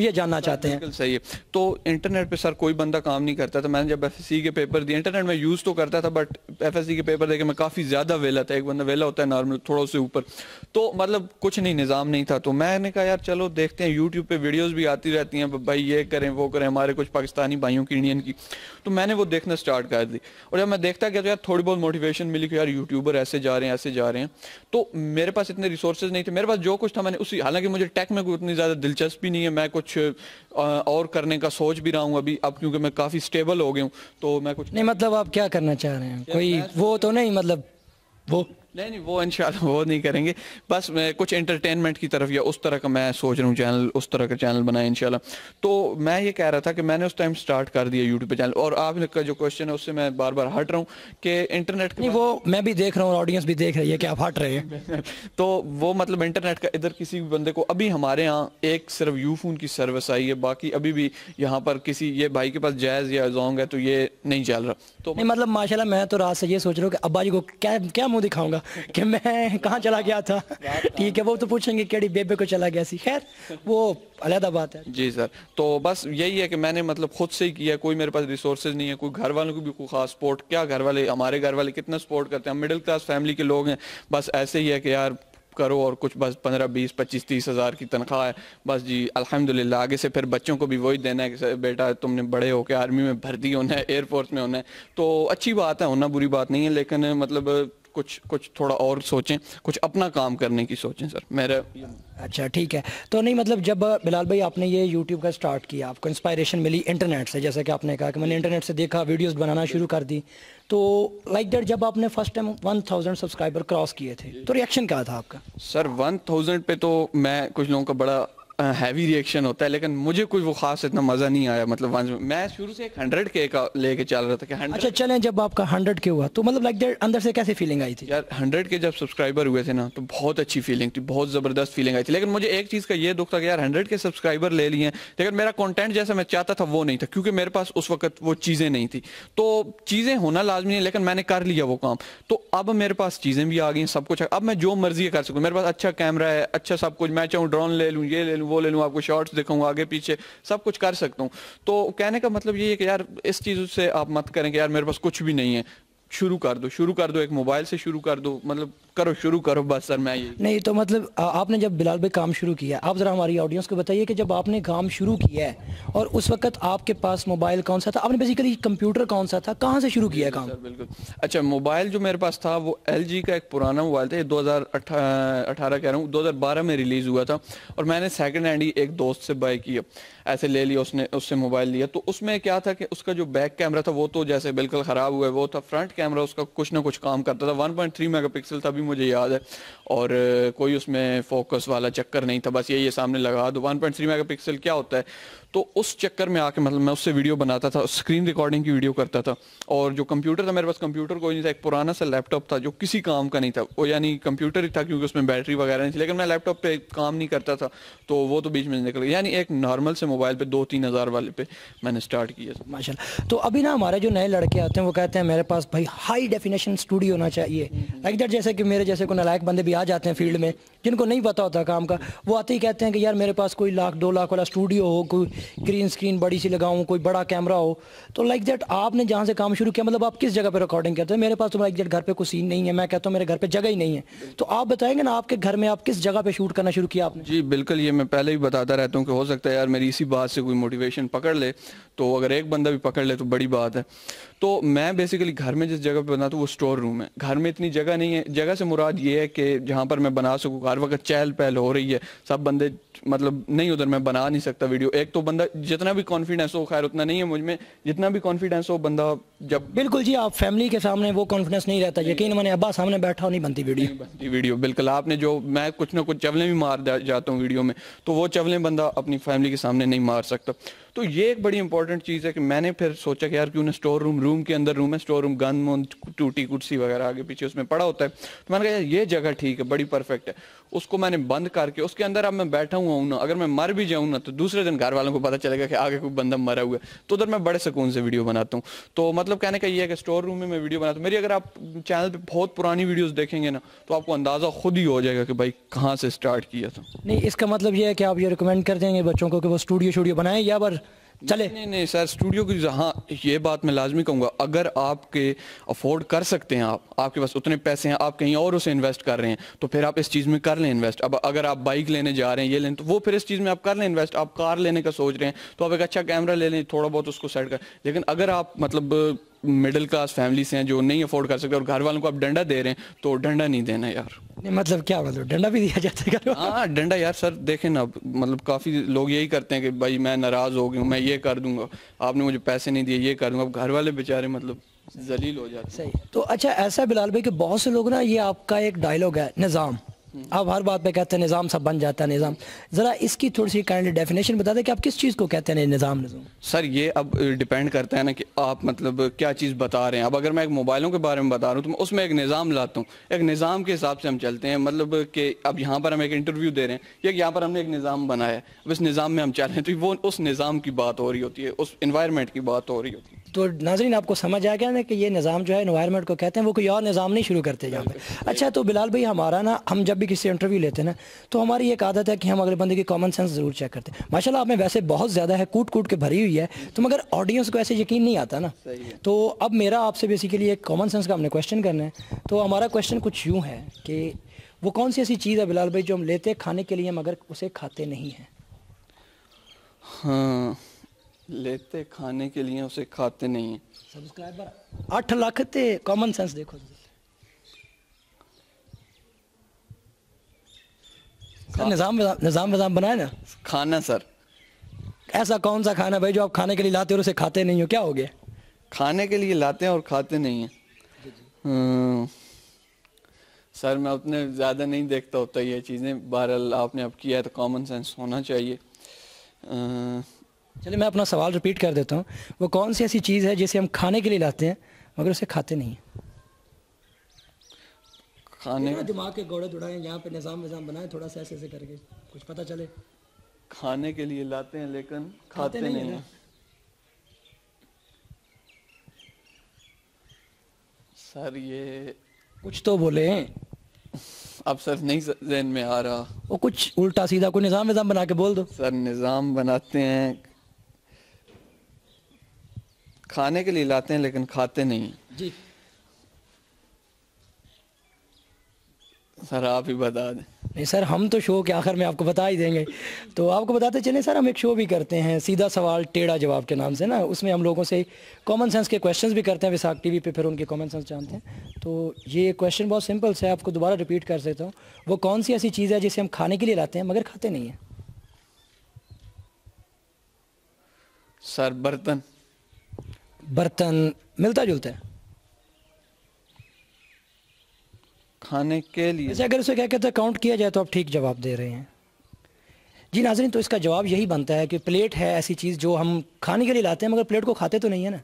ہم یہ جاننا چاہتے ہیں. بالکل صحیح ہے. تو انٹرنیٹ پہ سر کوئی بندہ کام نہیں کرتا تھا. میں نے جب ایف ایس سی کے پیپر دیے, انٹرنیٹ میں یوز تو کرتا تھا بٹ ایف ایس سی کے پیپر دے کے میں کافی زیادہ ویلا تھا. ایک بندہ ویلا ہوتا ہے نارمل تھوڑا سے اوپر, تو مطلب کچھ نہیں, نظام نہیں تھا. تو میں نے کہا یار چلو دیکھتے ہیں, یوٹیوب پہ ویڈیوز بھی آتی رہتی ہیں بھائی یہ کریں وہ کریں, ہمارے کچھ پاکستانی بھائیوں کی, انڈین کی. تو میں نے وہ دیکھنا اسٹارٹ کر دی, اور جب میں دیکھتا گیا تو یار تھوڑی بہت موٹیویشن ملی کہ یار یوٹیوبر ایسے جا رہے ہیں ایسے جا رہے ہیں. تو میرے پاس اتنے ریسورسز نہیں تھے, میرے پاس جو کچھ تھا میں نے اسی, حالانکہ مجھے ٹیک میں کوئی اتنی زیادہ دلچسپی نہیں ہے, میں کچھ اور کرنے کا سوچ بھی رہا ہوں اب کیونکہ میں کافی اسٹیبل ہو گیا ہوں. تو میں کچھ نہیں, مطلب آپ کیا کرنا چاہ رہے ہیں, کوئی وہ تو نہیں, مطلب وہ نہیں وہ انشاءاللہ وہ نہیں کریں گے, بس میں کچھ انٹرٹینمنٹ کی طرف یا اس طرح کا میں سوچ رہا ہوں چینل, اس طرح کا چینل بنائیں انشاءاللہ. تو میں یہ کہہ رہا تھا کہ میں نے اس ٹائم سٹارٹ کر دیا یوٹیوب پہ چینل, اور آپ کا جو کوشچن ہے اس سے میں بار بار ہٹ رہا ہوں کہ انٹرنیٹ نہیں, وہ میں بھی دیکھ رہا ہوں, آڈینس بھی دیکھ رہی ہے کہ آپ ہٹ رہے ہیں. تو وہ مطلب انٹرنیٹ کا ادھر کسی بھی بندے کو, ابھی ہمارے ہاں ایک صرف یو فون کی سروس آئی ہے, باقی ابھی بھی یہاں پر کسی یہ بھائی کے پاس جائز یا زونگ ہے تو یہ نہیں چل رہا. تو نہیں مطلب ماشاءاللہ میں تو رات سے یہ سوچ رہا ہوں کہ ابا جی کو کیا منہ دکھاؤں گا کہ میں کہاں چلا گیا تھا. ٹھیک ہے, وہ تو پوچھیں گے کیڑی بیبے کو چلا گیا سی, خیر وہ علیحدہ بات ہے. جی سر, تو بس یہی ہے کہ میں نے مطلب خود سے ہی کیا, کوئی میرے پاس ریسورسز نہیں ہے, کوئی گھر والوں کو بھی کوئی خاص سپورٹ, کیا گھر والے, ہمارے گھر والے کتنا سپورٹ کرتے ہیں, ہم مڈل کلاس فیملی کے لوگ ہیں, بس ایسے ہی ہے کہ یار کرو اور کچھ بس 15 20 25 30 ہزار کی تنخواہ ہے بس جی الحمدللہ. آگے سے پھر بچوں کو بھی وہی دینا ہے کہ بیٹا تم نے بڑے ہو کے آرمی میں بھرتی ہونا ہے, ایئر فورس میں ہونا ہے. تو اچھی بات ہے, ہونا بری بات نہیں ہے, لیکن مطلب کچھ تھوڑا اور سوچیں, کچھ اپنا کام کرنے کی سوچیں سر میرا. اچھا ٹھیک ہے. تو نہیں مطلب جب بلال بھائی آپ نے یہ یوٹیوب کا سٹارٹ کیا, آپ کو انسپائریشن ملی انٹرنیٹ سے, جیسا کہ آپ نے کہا کہ میں نے انٹرنیٹ سے دیکھا, ویڈیوز بنانا شروع کر دی, تو لائک دیٹ جب آپ نے فرسٹ ٹائم 1000 سبسکرائبر کراس کیے تھے تو ریئیکشن کیا تھا آپ کا؟ سر 1000 پہ تو میں, کچھ لوگوں کا بڑا ہیوی ریئیکشن ہوتا ہے, لیکن مجھے کوئی وہ خاص اتنا مزہ نہیں آیا. مطلب میں شروع سے ایک 100K کا لے کے چل رہا تھا کہ 100. اچھا چلیں, جب آپ کا 100K ہوا تو مطلب لائک دیٹ اندر سے کیسی فیلنگ آئی تھی؟ یار 100K جب سبسکرائبر ہوئے تھے نا تو بہت اچھی فیلنگ تھی, بہت زبردست فیلنگ آئی تھی. لیکن مجھے ایک چیز کا یہ دکھ تھا کہ یار 100K سبسکرائبر لے لیے ہیں, لیکن میرا کنٹینٹ جیسا میں چاہتا تھا وہ نہیں تھا, کیونکہ میرے پاس اس وقت وہ چیزیں نہیں تھی. تو چیزیں ہونا لازمی ہے, لیکن میں نے کر لیا وہ کام. تو اب میرے پاس چیزیں بھی آ گئی ہیں, سب کچھ, اب میں جو مرضی کر سکوں. میرے پاس اچھا کیمرہ ہے, اچھا سب کچھ, میں چاہوں ڈرون لے لوں, یہ لے لوں, وہ لے لوں, آپ کو شارٹس دکھاؤں آگے پیچھے, سب کچھ کر سکتا ہوں. تو کہنے کا مطلب یہ ہے کہ یار اس چیز سے آپ مت کریں کہ یار میرے پاس کچھ بھی نہیں ہے. شروع کر دو, ایک موبائل سے شروع کر دو, مطلب شروع کرو بس. سر میں یہ نہیں, تو مطلب آپ نے جب بلال بھائی کام شروع کیا, آپ ذرا ہماری آڈینس کو بتائیے کہ جب آپ نے کام شروع کیا ہے اور اس وقت آپ کے پاس موبائل کون سا تھا, آپ نے بیسیکلی کمپیوٹر کون سا تھا, کہاں سے شروع کیا کام؟ بالکل. اچھا, موبائل جو میرے پاس تھا وہ LG کا ایک پرانا موبائل تھا, 2018 کہہ رہا ہوں, 2012 میں ریلیز ہوا تھا, اور میں نے سیکنڈ ہینڈ ہی ایک دوست سے بائی کیا, ایسے لے لیا, اس سے موبائل لیا. تو اس میں کیا تھا کہ اس کا جو بیک کیمرہ تھا وہ تو جیسے بالکل خراب ہوا ہے وہ تھا, فرنٹ کیمرہ اس کا کچھ نہ کچھ کام کرتا تھا. 1.3 میگا پکسل تھا, بھی مجھے یاد ہے, اور کوئی اس میں فوکس والا چکر نہیں تھا, بس یہ سامنے لگا دو. 1.3 میگا پکسل کیا ہوتا ہے, تو اس چکر میں آ کے مطلب میں اس سے ویڈیو بناتا تھا, اسکرین ریکارڈنگ کی ویڈیو کرتا تھا. اور جو کمپیوٹر تھا, میرے پاس کمپیوٹر کوئی نہیں تھا, ایک پرانا سا لیپ ٹاپ تھا جو کسی کام کا نہیں تھا, وہ یعنی کمپیوٹر ہی تھا کیونکہ اس میں بیٹری وغیرہ نہیں تھی, لیکن میں لیپ ٹاپ پہ کام نہیں کرتا تھا, تو وہ تو بیچ میں نکل گیا. یعنی ایک نارمل سے موبائل پہ 2-3 ہزار والے پہ میں نے سٹارٹ کیا. ماشاءاللہ. تو ابھی نا ہمارے جو نئے لڑکے آتے ہیں وہ کہتے ہیں میرے پاس بھائی ہائی ڈیفینیشن اسٹوڈیو ہونا چاہیے, لائک دیٹ جیسے کہ میرے جیسے کوئی نالائق بندے بھی آ جاتے ہیں فیلڈ میں جن کو نہیں پتا ہوتا کام کا, وہ آتے ہی کہتے ہیں کہ یار میرے پاس کوئی 1-2 لاکھ والا اسٹوڈیو ہو, کوئی گرین اسکرین بڑی سی لگاؤں, کوئی بڑا کیمرہ ہو. تو لائک دیٹ آپ نے جہاں سے کام شروع کیا, مطلب آپ کس جگہ پہ ریکارڈنگ کرتے ہیں؟ میرے پاس تو لائک دیٹ گھر پہ کوئی سین نہیں ہے, میں کہتا ہوں میرے گھر پہ جگہ ہی نہیں ہے. تو آپ بتائیں گے نا آپ کے گھر میں آپ کس جگہ پہ شوٹ کرنا شروع کیا آپ نے؟ جی بالکل, یہ میں پہلے ہی بتاتا رہتا ہوں کہ ہو سکتا ہے یار میری اسی بات سے کوئی موٹیویشن پکڑ لے, تو اگر ایک بندہ بھی پکڑ لے تو بڑی بات ہے. تو میں بیسیکلی گھر میں جس جگہ پہ بناتا ہوں وہ اسٹور روم ہے. گھر میں اتنی جگہ نہیں ہے, جگہ سے مراد یہ ہے کہ جہاں پر میں بنا سکوں. ہر وقت چہل پہل ہو رہی ہے, سب بندے مطلب نہیں, ادھر میں بنا نہیں سکتا ویڈیو. ایک تو بندہ جتنا بھی کانفیڈنس ہو, خیر اتنا نہیں ہے مجھ میں, جتنا بھی کانفیڈنس ہو بندہ جب بالکل جی آپ فیملی کے سامنے وہ کانفیڈنس نہیں رہتا, یقین میں نے ابا سامنے بیٹھا نہیں بنتی ویڈیو. بالکل, آپ نے جو میں کچھ نہ کچھ چولیں بھی مار جاتا ہوں ویڈیو میں, تو وہ چولیں بندہ اپنی فیملی کے سامنے نہیں مار سکتا. تو یہ ایک بڑی امپورٹنٹ چیز ہے کہ میں نے پھر سوچا کہ یار کیوں نہ اسٹور روم کے اندر روم ہے, اسٹور روم گن مون ٹوٹی کرسی وغیرہ آگے پیچھے اس میں پڑا ہوتا ہے. تو میں نے کہا یار یہ جگہ ٹھیک ہے, بڑی پرفیکٹ ہے. اس کو میں نے بند کر کے اس کے اندر اب میں بیٹھا ہوا ہوں نا, اگر میں مر بھی جاؤں نا تو دوسرے دن گھر والوں کو پتہ چلے گا کہ آگے کوئی بندہ مرا ہوا ہے, تو ادھر میں بڑے سکون سے ویڈیو بناتا ہوں. تو مطلب کہنے کا یہ ہے کہ اسٹور روم میں ویڈیو بناتا ہوں. میری اگر آپ چینل پہ بہت پرانی ویڈیوز دیکھیں گے نا تو آپ کو اندازہ خود ہی ہو جائے گا کہ بھائی کہاں سے اسٹارٹ کیا تھا. نہیں, اس کا مطلب یہ ہے کہ آپ یہ ریکمینڈ کر دیں گے بچوں کو کہ وہ اسٹوڈیو بنائیں, یا بر چلے؟ نہیں سر, اسٹوڈیو کی ہاں یہ بات میں لازمی کہوں گا, اگر آپ کے افورڈ کر سکتے ہیں, آپ کے پاس اتنے پیسے ہیں, آپ کہیں اور اسے انویسٹ کر رہے ہیں, تو پھر آپ اس چیز میں کر لیں انویسٹ. اب اگر آپ بائک لینے جا رہے ہیں, یہ لیں, تو وہ پھر اس چیز میں آپ کر لیں انویسٹ. آپ کار لینے کا سوچ رہے ہیں تو آپ ایک اچھا کیمرہ لے لیں, تھوڑا بہت اس کو سیٹ کر. لیکن اگر آپ مطلب مڈل کلاس فیملی سے ہیں جو نہیں افورڈ کر سکتے اور گھر والوں کو آپ ڈنڈا دے رہے ہیں, تو ڈنڈا نہیں دینا یار. نہیں مطلب کیا, مطلب ڈنڈا بھی دیا جاتا ہے؟ ہاں ڈنڈا یار سر, دیکھیں نا مطلب کافی لوگ یہی کرتے ہیں کہ بھائی میں ناراض ہو گیا ہوں, میں یہ کر دوں گا, آپ نے مجھے پیسے نہیں دیے, یہ کر دوں گا. اب گھر والے بیچارے مطلب ذلیل ہو جاتے ہیں. صحیح. تو اچھا ایسا بلال بھائی کہ بہت سے لوگ نا, یہ آپ کا ایک ڈائلاگ ہے نظام, آپ ہر بات پہ کہتے ہیں نظام سب بن جاتا ہے نظام. ذرا اس کی تھوڑی سی کائنڈلی ڈیفینیشن بتا دیں کہ آپ کس چیز کو کہتے ہیں نظام؟ سر یہ اب ڈیپینڈ کرتا ہے نا کہ آپ مطلب کیا چیز بتا رہے ہیں. اب اگر میں ایک موبائلوں کے بارے میں بتا رہا ہوں تو میں اس میں ایک نظام لاتا ہوں, ایک نظام کے حساب سے ہم چلتے ہیں. مطلب کہ اب یہاں پر ہم ایک انٹرویو دے رہے ہیں, یا یہاں پر ہم نے ایک نظام بنایا ہے, اب اس نظام میں ہم چل رہے ہیں, تو وہ اس نظام کی بات ہو رہی ہوتی ہے, اس انوائرمنٹ کی بات ہو رہی ہوتی ہے. تو ناظرین آپ کو سمجھ آ گیا نا کہ یہ نظام جو ہے انوائرمنٹ کو کہتے ہیں, وہ کوئی اور نظام نہیں شروع کرتے جہاں پہ. اچھا تو بلال بھائی ہمارا نا, ہم جب بھی کسی انٹرویو لیتے ہیں نا تو ہماری ایک عادت ہے کہ ہم اگلے بندے کی کامن سینس ضرور چیک کرتے ہیں. ماشاءاللہ آپ میں ویسے بہت زیادہ ہے, کوٹ کوٹ کے بھری ہوئی ہے, تو مگر آڈینس کو ایسے یقین نہیں آتا نا. تو اب میرا آپ سے بیسیکلی ایک کامن سینس کا ہم نے کویشچن کرنا ہے. تو ہمارا کویشچن کچھ یوں ہے کہ وہ کون سی ایسی چیز ہے بلال بھائی جو ہم لیتے کھانے کے لیے مگر اسے کھاتے نہیں ہیں؟ ہاں لیتے کھانے کے لیے اسے کھاتے نہیں ہیں. سبسکرائبر 8 لاکھ تے کامن سینس دیکھو. نظام بنائے نا کھانا. سر ایسا کون سا کھانا بھائی جو آپ کھانے کے لیے لاتے اور اسے کھاتے نہیں ہو؟ کیا ہو گیا؟ کھانے کے لیے لاتے ہیں اور کھاتے نہیں ہیں. سر میں اتنے زیادہ نہیں دیکھتا ہوتا یہ چیزیں. بہرحال آپ نے اب کیا ہے تو کامن سینس ہونا چاہیے. چلے میں اپنا سوال ریپیٹ کر دیتا ہوں. وہ کون سی ایسی چیز ہے جسے ہم کھانے کے لیے لاتے ہیں مگر اسے کھاتے نہیں ہیں؟ کھانے دماغ کے گوڑے دوڑائیں, یہاں پہ نظام بنائیں تھوڑا سا ایسے کر کے کچھ پتہ چلے. کھانے کے لیے لاتے ہیں لیکن کھاتے نہیں ہیں. سر یہ کچھ تو بولے ہیں. اب سر نہیں ذہن میں آ رہا. وہ کچھ الٹا سیدھا کوئی نظام بنا کے بول دو. سر نظام بناتے ہیں, کھانے کے لیے لاتے ہیں لیکن کھاتے نہیں. جی سر آپ ہی بتا دیں. نہیں سر, ہم تو شو کے آخر میں آپ کو بتا ہی دیں گے. تو آپ کو بتاتے چلیں سر, ہم ایک شو بھی کرتے ہیں سیدھا سوال ٹیڑھا جواب کے نام سے نا. اس میں ہم لوگوں سے کامن سینس کے کویشچنز بھی کرتے ہیں وساک ٹی وی پہ, پھر ان کے کامن سینس جانتے ہیں. تو یہ کویشچن بہت سمپل سے آپ کو دوبارہ ریپیٹ کر سکتا ہوں. وہ کون سی ایسی چیز ہے جسے ہم کھانے کے لیے لاتے ہیں مگر کھاتے نہیں ہیں؟ سر برتن. برتن ملتا جلتا ہے کھانے کے لیے. اگر اسے کیا کہتے ہیں کاؤنٹ کیا جائے تو آپ ٹھیک جواب دے رہے ہیں. جی ناظرین, تو اس کا جواب یہی بنتا ہے کہ پلیٹ ہے ایسی چیز جو ہم کھانے کے لیے لاتے ہیں مگر پلیٹ کو کھاتے تو نہیں ہے نا.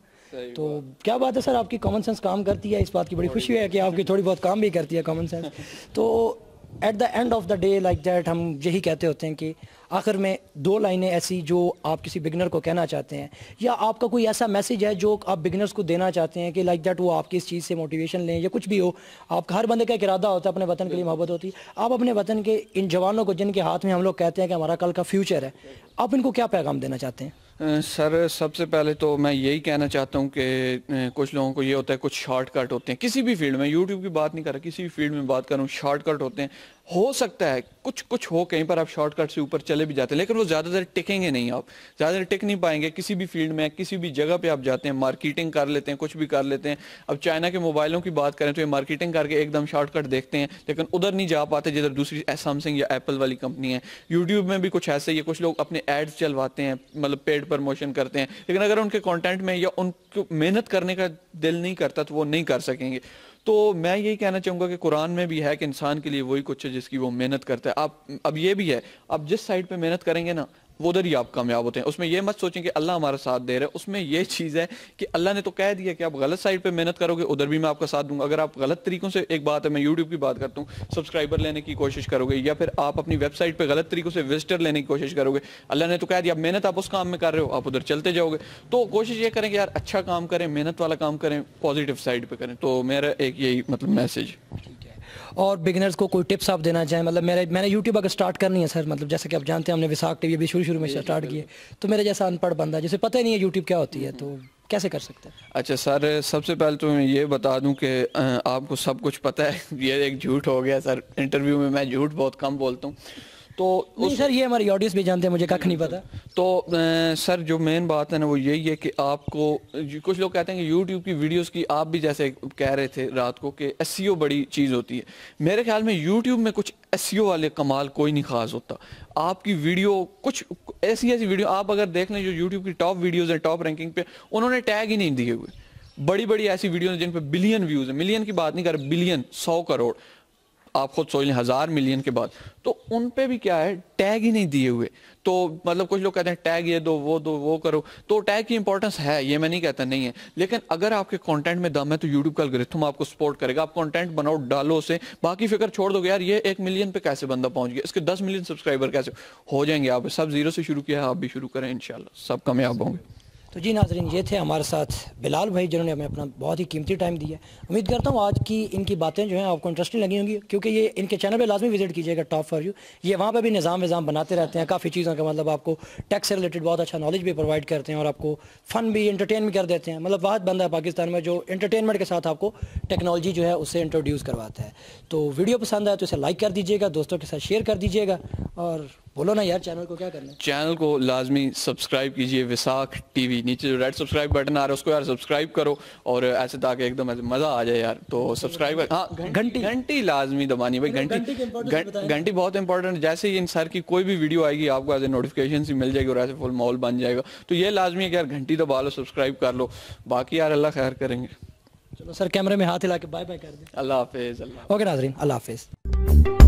تو کیا بات ہے سر, آپ کی کامن سینس کام کرتی ہے, اس بات کی بڑی خوشی ہے کہ آپ کی تھوڑی بہت کام بھی کرتی ہے کامن سینس. تو at the end of the day like that ہم یہی کہتے ہوتے ہیں کہ آخر میں 2 لائنیں ایسی جو آپ کسی بگنر کو کہنا چاہتے ہیں, یا آپ کا کوئی ایسا میسیج ہے جو آپ بگنرز کو دینا چاہتے ہیں کہ لائک دیٹ وہ آپ کی اس چیز سے موٹیویشن لیں, یا کچھ بھی ہو. آپ کا ہر بندے کا ایک ارادہ ہوتا ہے, اپنے وطن کے لیے محبت ہوتی ہے. آپ اپنے وطن کے ان جوانوں کو جن کے ہاتھ میں ہم لوگ کہتے ہیں کہ ہمارا کل کا فیوچر ہے, آپ ان کو کیا پیغام دینا چاہتے ہیں؟ سر سب سے پہلے تو میں یہی کہنا چاہتا ہوں کہ کچھ لوگوں کو یہ ہوتا ہے, کچھ شارٹ کٹ ہوتے ہیں کسی بھی فیلڈ میں. یوٹیوب کی بات نہیں کر رہا, کسی بھی فیلڈ میں بات کر رہا ہوں, شارٹ کٹ ہوتے ہیں. ہو سکتا ہے کچھ ہو کہیں پر آپ شارٹ کٹ سے اوپر چلے بھی جاتے ہیں, لیکن وہ زیادہ دیر ٹکیں گے نہیں. آپ زیادہ دیر ٹک نہیں پائیں گے کسی بھی فیلڈ میں. کسی بھی جگہ پہ آپ جاتے ہیں, مارکیٹنگ کر لیتے ہیں, کچھ بھی کر لیتے ہیں. اب چائنا کے موبائلوں کی بات کریں تو یہ مارکیٹنگ کر کے ایک دم شارٹ کٹ دیکھتے ہیں, لیکن ادھر نہیں جا پاتے جدھر دوسری سیمسنگ یا ایپل والی کمپنی ہے. یوٹیوب میں بھی کچھ ایسے ہی ہے, کچھ لوگ اپنے ایڈز چلواتے ہیں, مطلب پیڈ پرموشن کرتے ہیں, لیکن اگر ان کے کنٹینٹ میں یا ان کو محنت کرنے کا دل نہیں کرتا تو وہ نہیں کر سکیں گے. تو میں یہی کہنا چاہوں گا کہ قرآن میں بھی ہے کہ انسان کے لیے وہی کچھ ہے جس کی وہ محنت کرتا ہے. آپ اب یہ بھی ہے, آپ جس سائڈ پہ محنت کریں گے نا وہ ادھر ہی آپ کامیاب ہوتے ہیں. اس میں یہ مت سوچیں کہ اللہ ہمارا ساتھ دے رہا ہے, اس میں یہ چیز ہے کہ اللہ نے تو کہہ دیا کہ آپ غلط سائڈ پہ محنت کرو گے ادھر بھی میں آپ کا ساتھ دوں گا. اگر آپ غلط طریقوں سے, ایک بات ہے میں یوٹیوب کی بات کرتا ہوں, سبسکرائبر لینے کی کوشش کرو گے, یا پھر آپ اپنی ویب سائٹ پہ غلط طریقوں سے وزٹر لینے کی کوشش کرو گے, اللہ نے تو کہہ دیا محنت آپ اس کام میں کر رہے ہو, آپ ادھر چلتے جاؤ گے. تو کوشش یہ کریں کہ یار اچھا کام کریں, محنت والا کام کریں, پازیٹیو سائڈ پہ کریں. تو میرا ایک یہی مطلب میسج. اور بگنرز کو کوئی ٹپس آپ دینا چاہیں؟ مطلب میں نے یوٹیوب اگر سٹارٹ کرنی ہے سر, مطلب جیسے کہ آپ جانتے ہیں ہم نے وساق ٹی وی بھی شروع میں سٹارٹ کی ہے, تو میرے جیسا ان پڑھ بندہ جسے پتہ ہی نہیں ہے یوٹیوب کیا ہوتی ہے, تو کیسے کر سکتے ہیں؟ اچھا سر, سب سے پہلے تو میں یہ بتا دوں کہ آپ کو سب کچھ پتہ ہے, یہ ایک جھوٹ ہو گیا سر. انٹرویو میں جھوٹ بہت کم بولتا ہوں. تو نہیں سر, یہ ہماری آڈینس بھی جانتے ہیں, مجھے کچھ نہیں پتا. تو سر جو مین بات ہے نا وہ یہی ہے کہ آپ کو, کچھ لوگ کہتے ہیں کہ یوٹیوب کی ویڈیوز کی, آپ بھی جیسے کہہ رہے تھے رات کو کہ ایس ای او بڑی چیز ہوتی ہے. میرے خیال میں یوٹیوب میں کچھ ایس ای او والے کمال کوئی نہیں خاص ہوتا. آپ کی ویڈیو کچھ ایسی ویڈیو آپ اگر دیکھ لیں جو یوٹیوب کی ٹاپ ویڈیوز ہیں ٹاپ رینکنگ پہ, انہوں نے ٹیگ ہی نہیں دیے ہوئے. بڑی ایسی ویڈیوز ہیں جن پہ بلین ویوز ہیں, ملین کی بات نہیں کر رہے, بلین 100 کروڑ, آپ خود سوچ لیں 1000 ملین کے بعد, تو ان پہ بھی کیا ہے ٹیگ ہی نہیں دیے ہوئے. تو مطلب کچھ لوگ کہتے ہیں ٹیگ یہ دو وہ کرو, تو ٹیگ کی امپورٹنس ہے, یہ میں نہیں کہتا نہیں ہے, لیکن اگر آپ کے کنٹینٹ میں دم ہے تو یوٹیوب کا الگورتھم آپ کو سپورٹ کرے گا. آپ کنٹینٹ بناؤ, ڈالو اسے, باقی فکر چھوڑ دو گے یار یہ 1 ملین پہ کیسے بندہ پہنچ گیا, اس کے 10 ملین سبسکرائبر کیسے ہو جائیں گے. آپ سب زیرو سے شروع کیا ہے, آپ بھی شروع کریں, انشاءاللہ سب کامیاب ہوں گے. تو جی ناظرین, یہ تھے ہمارے ساتھ بلال بھائی جنہوں نے ہمیں اپنا بہت ہی قیمتی ٹائم دیا. امید کرتا ہوں آج کی ان کی باتیں جو ہیں آپ کو انٹرسٹنگ لگی ہوں گی, کیونکہ یہ ان کے چینل پہ لازمی وزٹ کیجیے گا, ٹاپ فار یو. یہ وہاں پہ بھی نظام بناتے رہتے ہیں کافی چیزوں کا, مطلب آپ کو ٹیکس سے ریلیٹڈ بہت اچھا نالج بھی پرووائڈ کرتے ہیں, اور آپ کو فن بھی انٹرٹین بھی کر دیتے ہیں. مطلب واحد بندہ ہے پاکستان میں جو انٹرٹینمنٹ کے ساتھ آپ کو ٹیکنالوجی جو ہے اس سے انٹروڈیوس کرواتا ہے. تو ویڈیو پسند آئے تو اسے لائک کر دیجیے گا, دوستوں کے ساتھ شیئر کر دیجیے گا, اور بولو نا یار چینل کو کیا کرنا ہے. چینل کو لازمی سبسکرائب کیجئے, وساق ٹی وی, نیچے جو ریڈ سبسکرائب بٹن آ رہا ہے اس کو یار سبسکرائب کرو, اور ایسے تاکہ ایک دم مزہ آ جائے یار. تو سبسکرائب, ہاں گھنٹی لازمی دبانی بھائی, گھنٹی بہت امپورٹنٹ. جیسے ہی ان سر کی کوئی بھی ویڈیو آئے گی آپ کو ایز اے نوٹیفیکیشن سی مل جائے گی, اور ایسے فل ماحول بن جائے گا. تو یہ لازمی ہے کہ یار گھنٹی دبا لو, سبسکرائب کر لو, باقی یار اللہ خیر کریں گے. چلو سر کیمرے میں ہاتھ ہلا کے بائے بائے کر دیں. اللہ حافظ. اوکے ناظرین, اللہ حافظ.